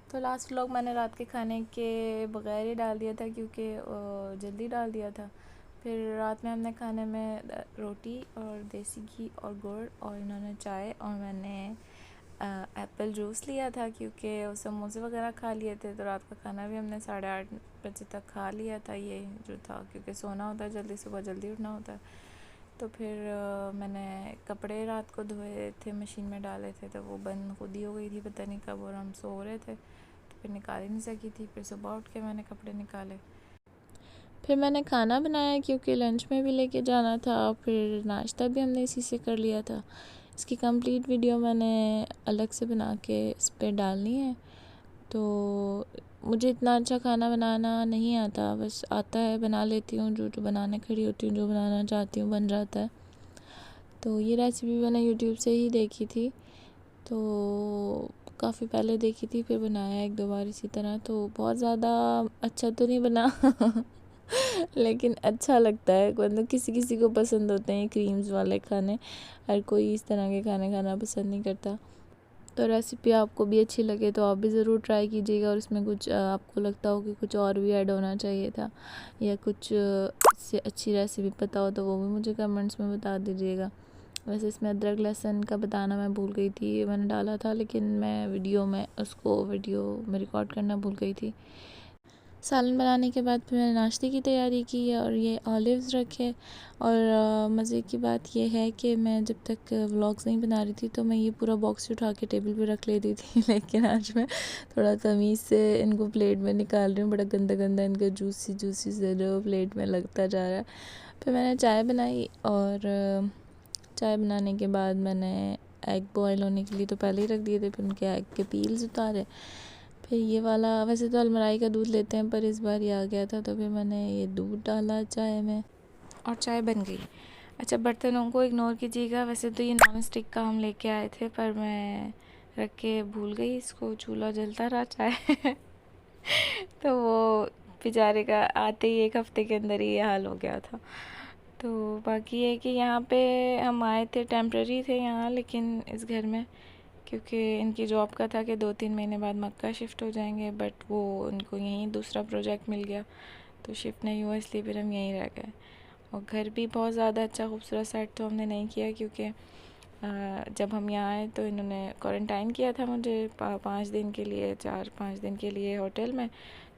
तो last vlog मैंने रात के खाने के बगैर ही डाल दिया था क्योंकि जल्दी डाल दिया था। फिर रात में हमने खाने में रोटी और देसी घी और गुड़ और इन्होंने चाय और मैंने एप्पल जूस लिया था क्योंकि समोसे वगैरह खा लिए थे। तो रात का खाना भी हमने 8:30 बजे तक खा लिया था ये जो था, क्योंकि सोना होता है जल्दी, सुबह जल्दी उठना होता है। तो फिर मैंने कपड़े रात को धोए थे, मशीन में डाले थे, तो वो बंद खुद ही हो गई थी पता नहीं कब, और हम सो रहे थे तो फिर निकाल ही नहीं सकी थी। फिर सुबह उठ के मैंने कपड़े निकाले। फिर मैंने खाना बनाया क्योंकि लंच में भी लेके जाना था, फिर नाश्ता भी हमने इसी से कर लिया था। इसकी कंप्लीट वीडियो मैंने अलग से बना के इस पर डालनी है। तो मुझे इतना अच्छा खाना बनाना नहीं आता, बस आता है बना लेती हूँ, जो जो बनाने खड़ी होती हूँ, जो बनाना चाहती हूँ बन जाता है। तो ये रेसिपी मैंने यूट्यूब से ही देखी थी, तो काफ़ी पहले देखी थी, फिर बनाया एक दो बार इसी तरह। तो बहुत ज़्यादा अच्छा तो नहीं बना लेकिन अच्छा लगता है, मतलब किसी किसी को पसंद होते हैं क्रीम्स वाले खाने, हर कोई इस तरह के खाने खाना पसंद नहीं करता। तो रेसिपी आपको भी अच्छी लगे तो आप भी ज़रूर ट्राई कीजिएगा, और इसमें कुछ आपको लगता हो कि कुछ और भी ऐड होना चाहिए था, या कुछ इससे अच्छी रेसिपी पता हो तो वो भी मुझे कमेंट्स में बता दीजिएगा। वैसे इसमें अदरक लहसुन का बताना मैं भूल गई थी, मैंने डाला था लेकिन मैं वीडियो में रिकॉर्ड करना भूल गई थी। सालन बनाने के बाद फिर मैंने नाश्ते की तैयारी की और ये ऑलिव्स रखे। और मज़े की बात ये है कि मैं जब तक व्लॉग्स नहीं बना रही थी तो मैं ये पूरा बॉक्स उठा के टेबल पे रख लेती थी लेकिन आज मैं थोड़ा तमीज़ से इनको प्लेट में निकाल रही हूँ। बड़ा गंदा गंदा इनका जूसी जूसी से जो प्लेट में लगता जा रहा है। फिर मैंने चाय बनाई, और चाय बनाने के बाद मैंने एग बॉयल होने के लिए तो पहले ही रख दिए थे, फिर उनके एग के पील्स उतारे। फिर ये वाला, वैसे तो अलमराई का दूध लेते हैं पर इस बार ये आ गया था तो फिर मैंने ये दूध डाला चाय में और चाय बन गई। अच्छा, बर्तनों को इग्नोर कीजिएगा, वैसे तो ये नॉन स्टिक का हम लेके आए थे पर मैं रख के भूल गई इसको, चूल्हा जलता रहा चाय तो वो बेचारे का आते ही 1 हफ्ते के अंदर ही ये हाल हो गया था। तो बाकी ये कि यहाँ पे हम आए थे, टेम्प्रेरी थे यहाँ लेकिन इस घर में, क्योंकि इनकी जॉब का था कि 2-3 महीने बाद मक्का शिफ्ट हो जाएंगे, बट वो उनको यहीं दूसरा प्रोजेक्ट मिल गया तो शिफ्ट नहीं हुआ, इसलिए फिर हम यहीं रह गए। और घर भी बहुत ज़्यादा अच्छा खूबसूरत सेट तो हमने नहीं किया, क्योंकि जब हम यहाँ आए तो इन्होंने क्वारंटाइन किया था मुझे 5 दिन के लिए, 4-5 दिन के लिए होटल में।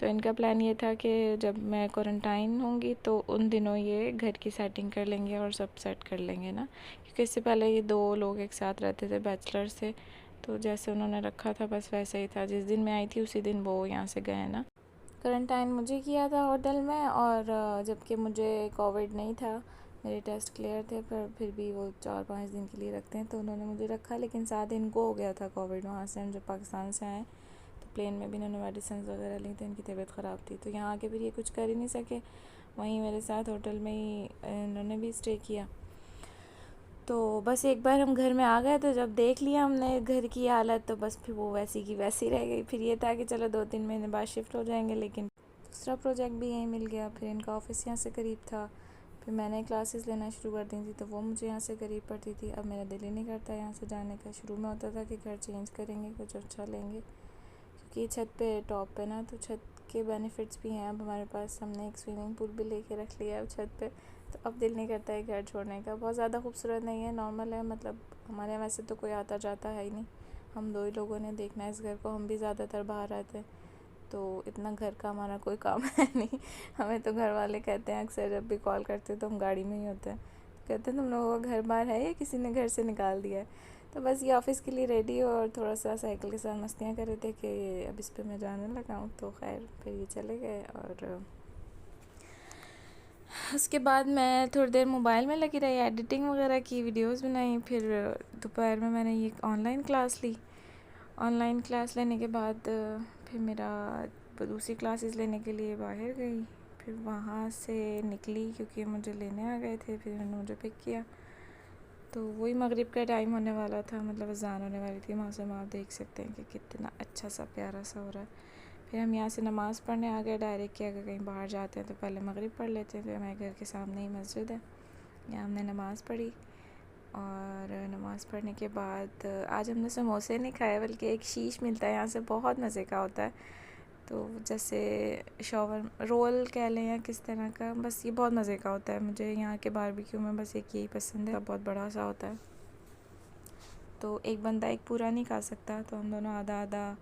तो इनका प्लान ये था कि जब मैं क्वारंटाइन होंगी तो उन दिनों ये घर की सेटिंग कर लेंगे और सब सेट कर लेंगे ना, क्योंकि इससे पहले ये 2 लोग एक साथ रहते थे बैचलर से। तो जैसे उन्होंने रखा था बस वैसे ही था, जिस दिन मैं आई थी उसी दिन वो यहाँ से गए ना। क्वारंटाइन मुझे किया था होटल में, और जबकि मुझे कोविड नहीं था, मेरे टेस्ट क्लियर थे, पर फिर भी वो 4-5 दिन के लिए रखते हैं तो उन्होंने मुझे रखा। लेकिन 7 दिन को हो गया था कोविड वहाँ से, हम जब पाकिस्तान से आए तो प्लेन में भी इन्होंने मेडिसिन वगैरह ली थी, इनकी तबीयत ख़राब थी तो यहाँ आके फिर ये कुछ कर ही नहीं सके, वहीं मेरे साथ होटल में ही इन्होंने भी स्टे किया। तो बस एक बार हम घर में आ गए तो जब देख लिया हमने घर की हालत, तो बस फिर वो वैसी की वैसी रह गई। फिर ये था कि चलो 2-3 महीने बाद शिफ्ट हो जाएंगे, लेकिन दूसरा प्रोजेक्ट भी यहीं मिल गया। फिर इनका ऑफिस यहाँ से करीब था, फिर मैंने क्लासेस लेना शुरू कर दी थी तो वो मुझे यहाँ से करीब पड़ती थी। अब मेरा दिल ही नहीं करता यहाँ से जाने का। शुरू में होता था कि घर चेंज करेंगे, कुछ अच्छा लेंगे, क्योंकि छत पे टॉप पे ना, तो छत के बेनिफिट्स भी हैं अब हमारे पास। हमने एक स्विमिंग पूल भी लेके रख लिया है अब छत पे, तो अब दिल नहीं करता है घर छोड़ने का। बहुत ज़्यादा खूबसूरत नहीं है, नॉर्मल है, मतलब हमारे यहाँ वैसे तो कोई आता जाता है ही नहीं, हम 2 ही लोगों ने देखना है इस घर को, हम भी ज़्यादातर बाहर रहते हैं तो इतना घर का हमारा कोई काम है नहीं। हमें तो घर वाले कहते हैं अक्सर, जब भी कॉल करते हैं तो हम गाड़ी में ही होते हैं, कहते हैं तुम लोगों का घर बाहर है या किसी ने घर से निकाल दिया है। तो बस ये ऑफ़िस के लिए रेडी हो और थोड़ा सा साइकिल के साथ मस्तियाँ कर रहे थे कि अब इस पे मैं जाने लगा हूँ। तो खैर फिर ये चले गए, और उसके बाद मैं थोड़ी देर मोबाइल में लगी रही, एडिटिंग वगैरह की, वीडियोस बनाई। फिर दोपहर में मैंने ये ऑनलाइन क्लास ली। ऑनलाइन क्लास लेने के बाद फिर मेरा दूसरी क्लासेस लेने के लिए बाहर गई, फिर वहाँ से निकली क्योंकि मुझे लेने आ गए थे, फिर उन्होंने मुझे पिक किया। तो वही मगरिब का टाइम होने वाला था, मतलब अज़ान होने वाली थी। मौसम आप देख सकते हैं कि कितना अच्छा सा प्यारा सा हो रहा है। फिर हम यहाँ से नमाज़ पढ़ने आ गए डायरेक्ट, कि अगर कहीं बाहर जाते हैं तो पहले मगरिब पढ़ लेते हैं। फिर हमारे घर के सामने ही मस्जिद है, यहाँ हमने नमाज़ पढ़ी। और नमाज़ पढ़ने के बाद आज हमने समोसे नहीं खाए, बल्कि एक शीश मिलता है यहाँ से, बहुत मज़े का होता है। तो जैसे शॉवर रोल कह लें या किस तरह का, बस ये बहुत मज़े का होता है। मुझे यहाँ के बारबेक्यू में बस एक यही पसंद है, बहुत बड़ा सा होता है। तो एक बंदा एक पूरा नहीं खा सकता, तो हम दोनों आधा आधा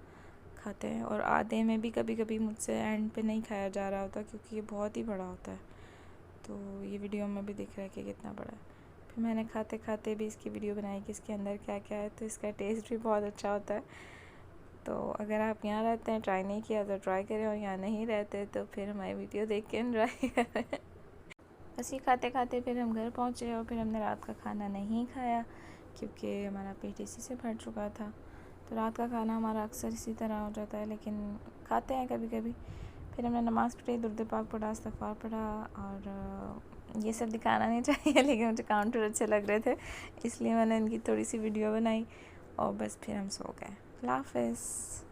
खाते हैं। और आधे में भी कभी कभी मुझसे एंड पे नहीं खाया जा रहा होता, क्योंकि ये बहुत ही बड़ा होता है। तो ये वीडियो में भी दिख रहा है कि कितना बड़ा है। फिर मैंने खाते खाते भी इसकी वीडियो बनाई कि इसके अंदर क्या क्या है। तो इसका टेस्ट भी बहुत अच्छा होता है। तो अगर आप यहाँ रहते हैं, ट्राई नहीं किया तो ट्राई करें, और यहाँ नहीं रहते तो फिर हमारी वीडियो देख के ट्राई करें। बस ये खाते खाते फिर हम घर पहुँचे, और फिर हमने रात का खाना नहीं खाया क्योंकि हमारा पेट इसी से भर चुका था। तो रात का खाना हमारा अक्सर इसी तरह हो जाता है, लेकिन खाते हैं कभी कभी। फिर हमने नमाज़ पढ़ी, दुरूद पाक पढ़ा, इस्तिग़फ़ार पढ़ा, और ये सब दिखाना नहीं चाहिए लेकिन मुझे काउंटर अच्छे लग रहे थे, इसलिए मैंने इनकी थोड़ी सी वीडियो बनाई, और बस फिर हम सो गए। अल्लाह हाफ़िज़।